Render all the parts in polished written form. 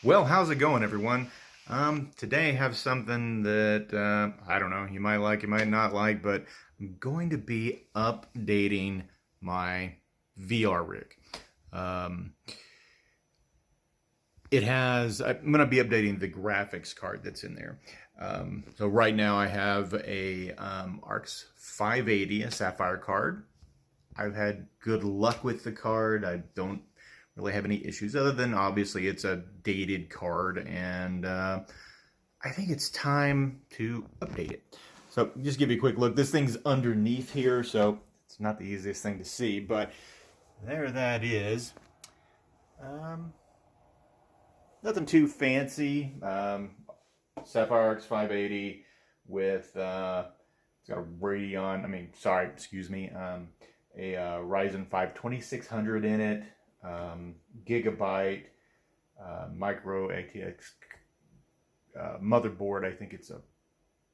Well, how's it going, everyone? Today I have something that I don't know, you might like, you might not like, but I'm going to be updating my VR rig. Um, I'm going to be updating the graphics card that's in there. So right now I have a RX580, a Sapphire card. I've had good luck with the card. I don't really have any issues other than obviously it's a dated card, and I think it's time to update it. So just give you a quick look. This thing's underneath here, so it's not the easiest thing to see, but there that is. Nothing too fancy. Sapphire RX580 with it's got a Ryzen 5 2600 in it, gigabyte, micro ATX motherboard. I think it's a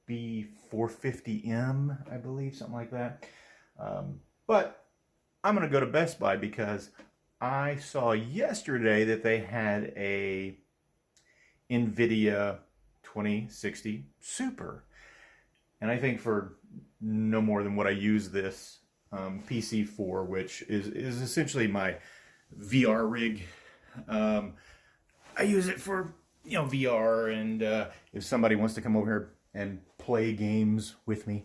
B450M, I believe, something like that. But I'm going to go to Best Buy because I saw yesterday that they had a Nvidia 2060 Super. And I think for no more than what I use this PC for, which is essentially my VR rig. I use it for, VR, and if somebody wants to come over here and play games with me,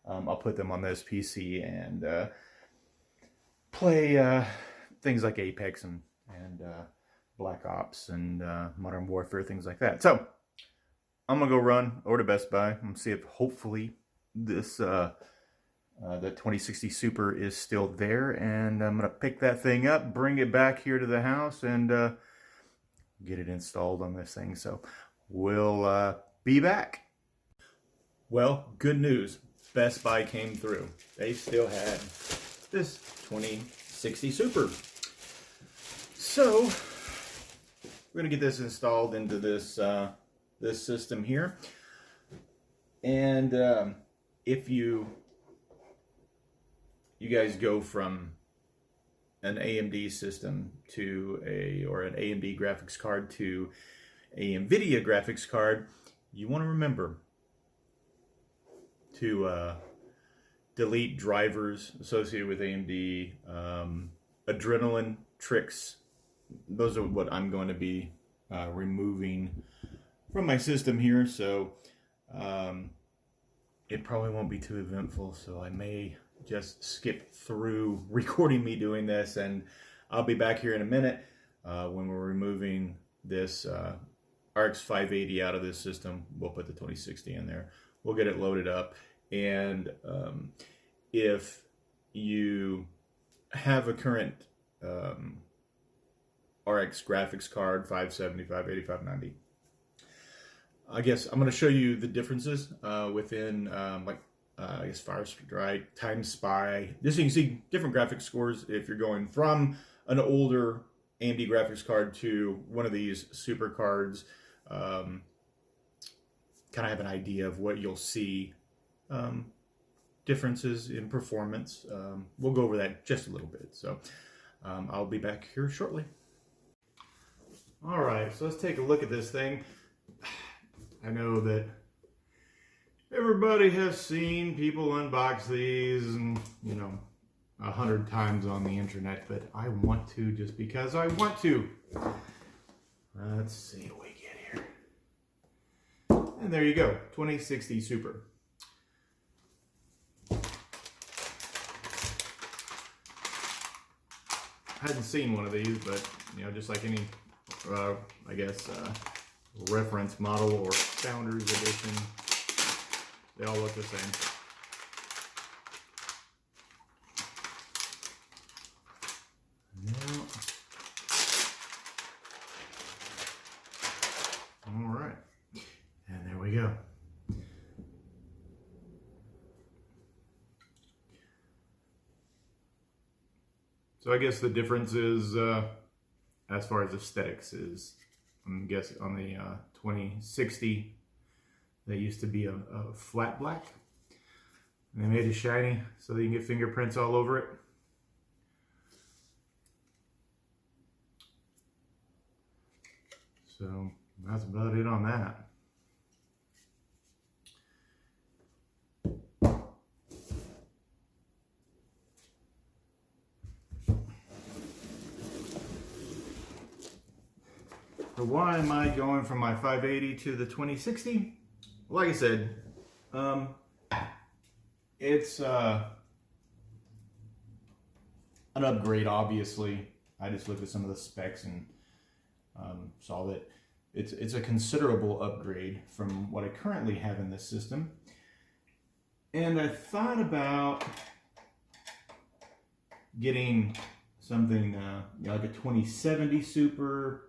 I'll put them on this PC and play things like Apex and Black Ops and Modern Warfare, things like that. So I'm gonna go run over to Best Buy and see if hopefully this the 2060 Super is still there, and I'm gonna pick that thing up, bring it back here to the house, and get it installed on this thing. So we'll be back. Well, good news. Best Buy came through. They still had this 2060 Super. So we're gonna get this installed into this this system here, and if you guys go from an AMD system to an AMD graphics card to a Nvidia graphics card, you want to remember to delete drivers associated with AMD, adrenaline tricks. Those are what I'm going to be removing from my system here, so it probably won't be too eventful, so I may just skip through recording me doing this, and I'll be back here in a minute when we're removing this RX580 out of this system. We'll put the 2060 in there. We'll get it loaded up, and if you have a current RX graphics card, 570, 580, 590, I guess I'm going to show you the differences within I guess FireStrike, Time Spy. Just so you can see different graphics scores if you're going from an older AMD graphics card to one of these super cards. Kind of have an idea of what you'll see differences in performance. We'll go over that just a little bit. So I'll be back here shortly. All right, so let's take a look at this thing. I know that everybody has seen people unbox these, and 100 times on the internet, but I want to just because I want to. Let's see what we get here. And there you go, 2060 Super. I hadn't seen one of these, but just like any, I guess, reference model or Founders Edition, they all look the same. Now, all right, and there we go. So I guess the difference is, as far as aesthetics is, I'm guessing on the 2060, they used to be a flat black. And they made it shiny so that you can get fingerprints all over it. So that's about it on that. So why am I going from my 580 to the 2060? Like I said, it's an upgrade, obviously. I just looked at some of the specs and saw that it's a considerable upgrade from what I currently have in this system. And I thought about getting something like a 2070 Super,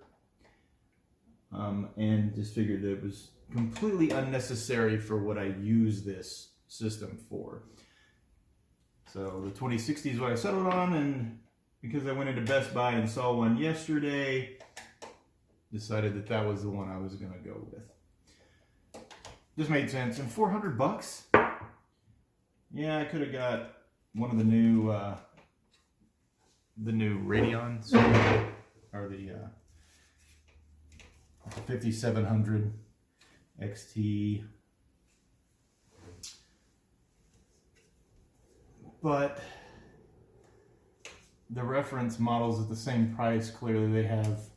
and just figured that it was completely unnecessary for what I use this system for. So the 2060 is what I settled on, and because I went into Best Buy and saw one yesterday, decided that that was the one I was going to go with. Just made sense. And 400 bucks? Yeah, I could have got one of the new Radeons, or the 5700 XT. But the reference models at the same price, clearly they have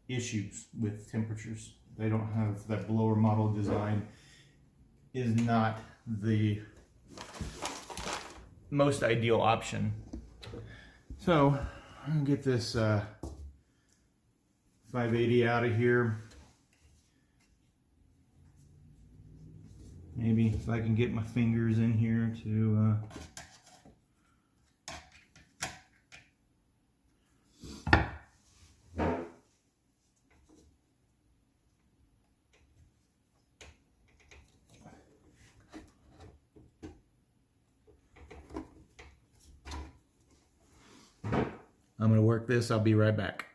issues with temperatures. They don't have that blower model design is not the most ideal option. So I'm gonna get this 580 out of here. Maybe if I can get my fingers in here to I'm going to work this. I'll be right back.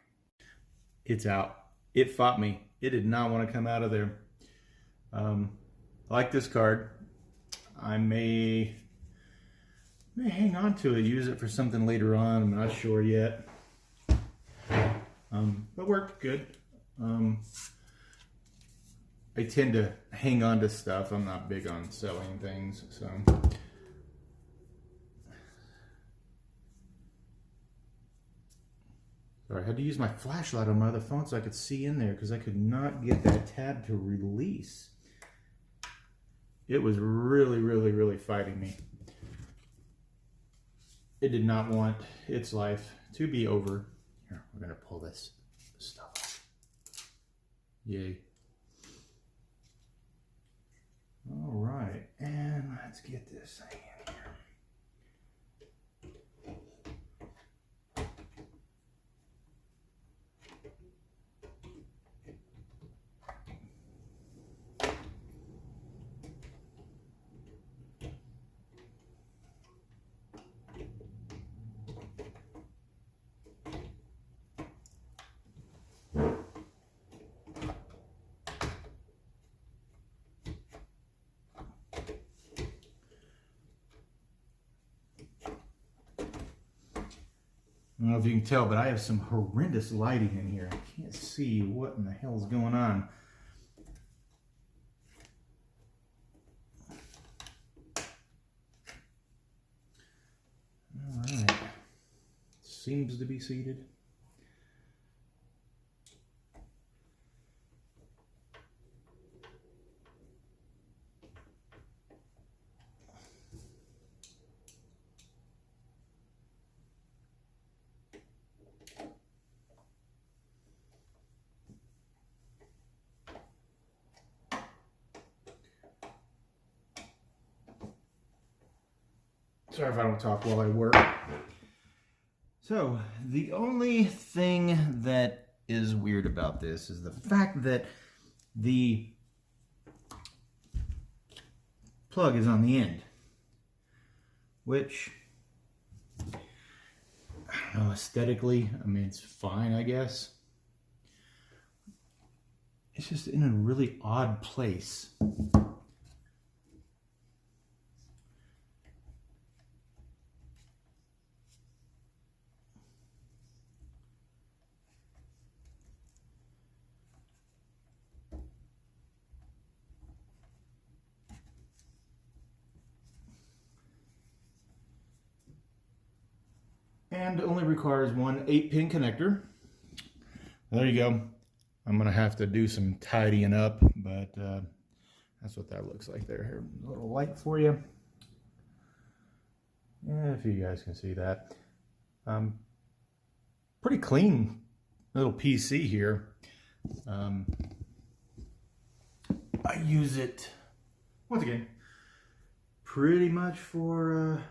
It's out. It fought me. It did not want to come out of there. I like this card. I may hang on to it, use it for something later on. I'm not sure yet. But worked good. I tend to hang on to stuff. I'm not big on selling things, so. Sorry, I had to use my flashlight on my other phone so I could see in there because I could not get that tab to release. It was really fighting me. It did not want its life to be over. Here, we're going to pull this stuff off. Yay. All right, and let's get this thing in here. I don't know if you can tell, but I have some horrendous lighting in here. I can't see what in the hell is going on. All right. Seems to be seated. Sorry if I don't talk while I work. So, the only thing that is weird about this is the fact that the plug is on the end, which, I don't know, aesthetically, I mean, it's fine, I guess. It's just in a really odd place. and only requires one 8-pin connector. There you go. I'm gonna have to do some tidying up, but that's what that looks like there. Here, a little light for you. Yeah, if you guys can see that. Pretty clean little PC here. I use it, once again, pretty much for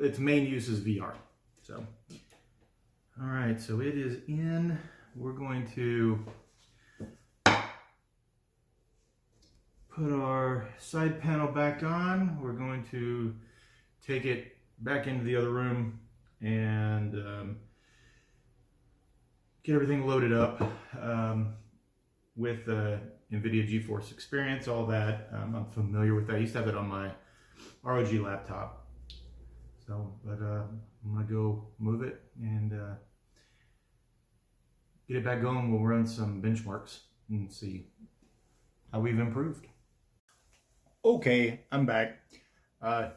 its main use is VR. So, all right, so it is in. We're going to put our side panel back on. We're going to take it back into the other room and get everything loaded up with Nvidia GeForce Experience, all that. I'm familiar with that. I used to have it on my ROG laptop. So, but I'm gonna go move it and get it back going. We'll run some benchmarks and see how we've improved. Okay, I'm back.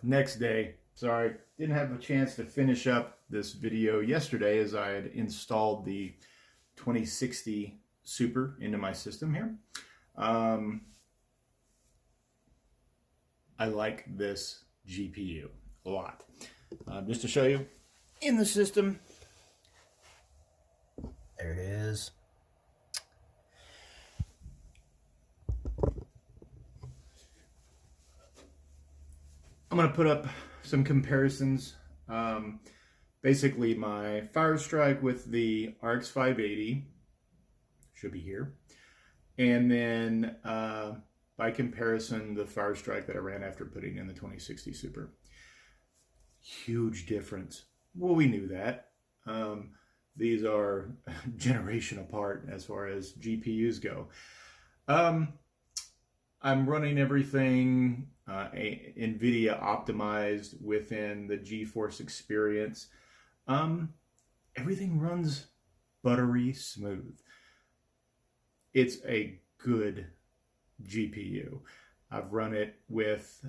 Next day. Sorry, didn't have a chance to finish up this video yesterday as I had installed the 2060 Super into my system here. I like this GPU a lot. Just to show you, in the system, there it is. I'm going to put up some comparisons. Basically, my Firestrike with the RX580 should be here. And then, by comparison, the Firestrike that I ran after putting in the 2060 Super. Huge difference. Well, we knew that. These are a generation apart as far as GPUs go. I'm running everything Nvidia optimized within the GeForce Experience. Everything runs buttery smooth. It's a good GPU. I've run it with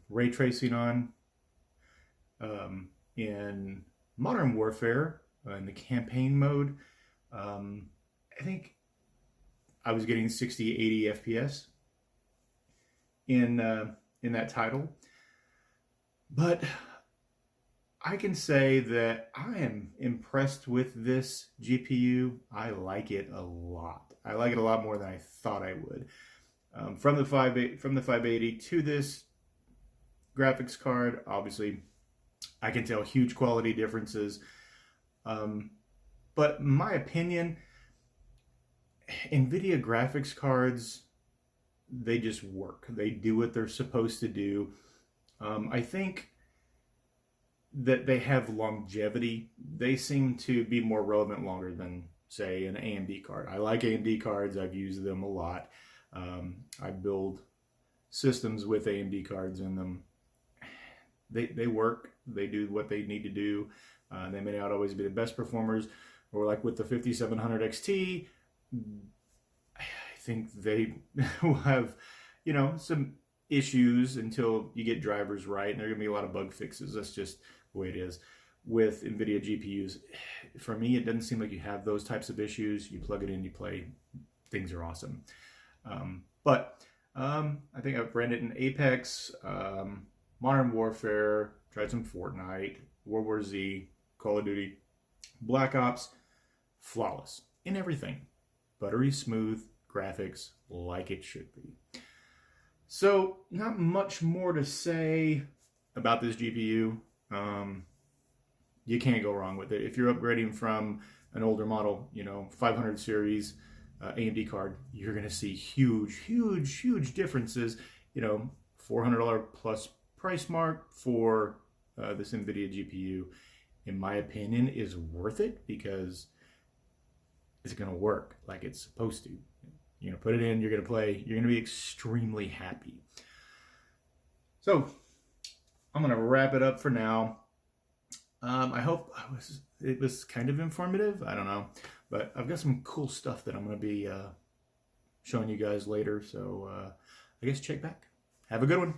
ray tracing on in Modern Warfare in the campaign mode. I think I was getting 60, 80 FPS in that title, but I can say that I am impressed with this GPU. I like it a lot. I like it a lot more than I thought I would. From the 580 to this graphics card, obviously, I can tell huge quality differences. But in my opinion, Nvidia graphics cards, they just work. They do what they're supposed to do. I think that they have longevity. They seem to be more relevant longer than, say, an AMD card. I like AMD cards. I've used them a lot. I build systems with AMD cards in them. They work. They do what they need to do. They may not always be the best performers. Or like with the 5700 XT, I think they will have, you know, some issues until you get drivers right, and there are going to be a lot of bug fixes. That's just the way it is with Nvidia GPUs. For me, it doesn't seem like you have those types of issues. You plug it in, you play, things are awesome. I think I've ran it in Apex, Modern Warfare, tried some Fortnite, World War Z, Call of Duty, Black Ops, flawless in everything. Buttery smooth graphics like it should be. So not much more to say about this GPU. You can't go wrong with it. If you're upgrading from an older model, you know, 500 series AMD card, you're going to see huge differences. You know, $400 plus price mark for this Nvidia GPU, in my opinion, is worth it because it's going to work like it's supposed to. You're going to put it in, you're going to play, you're going to be extremely happy. So I'm going to wrap it up for now. I hope it was kind of informative. I don't know. But I've got some cool stuff that I'm going to be showing you guys later. So I guess check back. Have a good one.